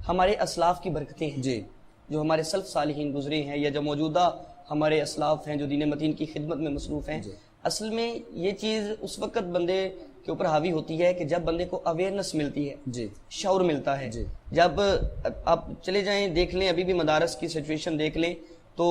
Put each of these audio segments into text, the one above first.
हमारे असलाफ की बरकतें हैं जी, जो हमारे सल्फ सालिहीन गुजरे हैं या जो मौजूदा हमारे असलाफ हैं जो दीन मतीन की खिदमत में मसरूफ़ हैं। असल में ये चीज़ उस वक़्त बंदे के ऊपर हावी होती है कि जब बंदे को अवेयरनेस मिलती है, जी, शऊर मिलता है। जब आप चले जाएं देख लें, अभी भी मदारस की सिचुएशन देख लें तो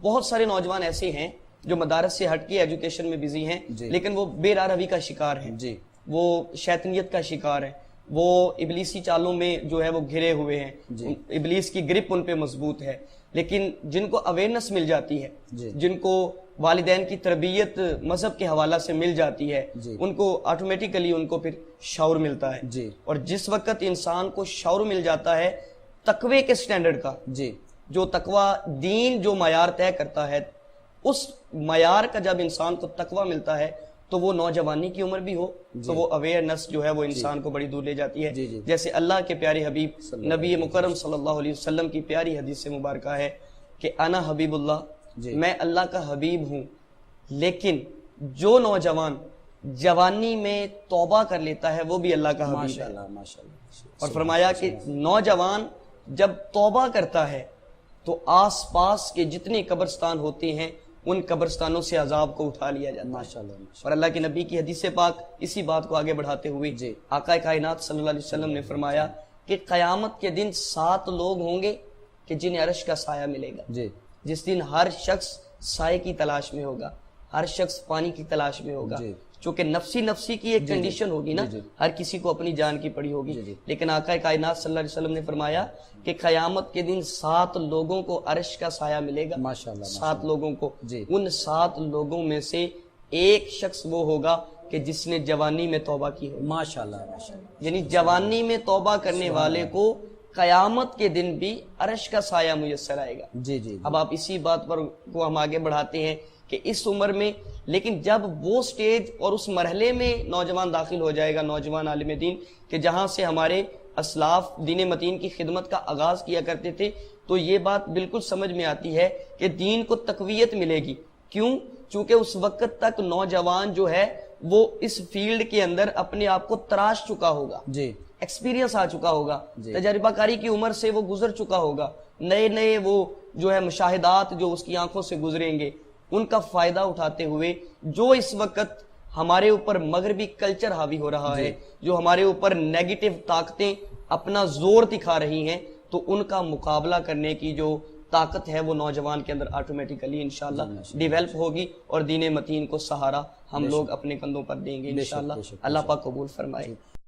बहुत सारे नौजवान ऐसे हैं जो मदारस से हट के एजुकेशन में बिजी हैं, लेकिन वो बेरारवी का शिकार हैं, वो शैतानियत का शिकार है, वो इबलीसी चालों में जो है वो घिरे हुए हैं, इबलीस की ग्रिप उन पे मजबूत है। लेकिन जिनको अवेयरनेस मिल जाती है, जिनको वालिदैन की तरबियत मजहब के हवाला से मिल जाती है, उनको ऑटोमेटिकली उनको फिर शऊर मिलता है। और जिस वक्त इंसान को शऊर मिल जाता है तकवे के स्टैंडर्ड का, जो तकवा दीन जो मयार तय करता है, उस मयार का जब इंसान को तकवा मिलता है तो वो नौजवानी की उम्र भी हो तो वो अवेयरनेस जो है वो इंसान को बड़ी दूर ले जाती है। जैसे अल्लाह के प्यारे हबीब नबी मुकर्रम सल्लल्लाहु अलैहि वसल्लम की प्यारी हदीस मुबारक है कि अना हबीबुल्लाह, मैं अल्लाह का हबीब हूँ, लेकिन जो नौजवान जवानी में तौबा कर लेता है वो भी अल्लाह का हबीब है। और फरमाया कि नौजवान जब तौबा करता है तो आस पास के जितने कब्रिस्तान होते हैं उन कब्रिस्तानों से अजाब को उठा लिया जाता है। माशाअल्लाह। और अल्लाह के नबी की हदीस पाक इसी बात को आगे बढ़ाते हुए आका कायनात सल्लल्लाहु अलैहि वसल्लम ने फरमाया कि क़यामत के दिन 7 लोग होंगे कि जिन्हें अर्श का साया मिलेगा। जिस दिन हर शख्स साये की तलाश में होगा, हर शख्स पानी की तलाश में होगा, चूंकि नफ्सी नफ्सी की एक कंडीशन होगी ना, हर किसी को अपनी जान की पड़ी होगी। लेकिन आका कायनात सल्लल्लाहु अलैहि वसल्लम ने फरमाया कि क़यामत के दिन 7 लोगों को अर्श का साया मिलेगा। माशाअल्लाह। 7 लोगों को, उन 7 लोगों में से एक शख्स वो होगा कि जिसने जवानी में तौबा की हो। माशाअल्लाह। यानी जवानी में तौबा करने वाले को क़यामत के दिन भी अर्श का साया मुयस्सर आएगा। अब आप इसी बात पर को हम आगे बढ़ाते हैं कि इस उम्र में, लेकिन जब वो स्टेज और उस मरहले में नौजवान दाखिल हो जाएगा, नौजवान आलिम दीन के, जहां से हमारे असलाफ दीन मतीन की खिदमत का आगाज किया करते थे, तो ये बात बिल्कुल समझ में आती है कि दीन को तकवीयत मिलेगी। क्यों? चूंकि उस वक्त तक नौजवान जो है वो इस फील्ड के अंदर अपने आप को तराश चुका होगा, एक्सपीरियंस आ चुका होगा, तजर्बाकारी की उम्र से वो गुजर चुका होगा, नए नए वो जो है मुशाहिदात जो उसकी आंखों से गुजरेंगे उनका फायदा उठाते हुए जो इस वक्त हमारे ऊपर मगरबी कल्चर हावी हो रहा है, जो हमारे ऊपर नेगेटिव ताकतें अपना जोर दिखा रही हैं, तो उनका मुकाबला करने की जो ताकत है वो नौजवान के अंदर ऑटोमेटिकली इंशाल्लाह डेवलप होगी और दीन मतीन को सहारा हम लोग अपने कंधों पर देंगे इंशाल्लाह। अल्लाह पाक कबूल फरमाए।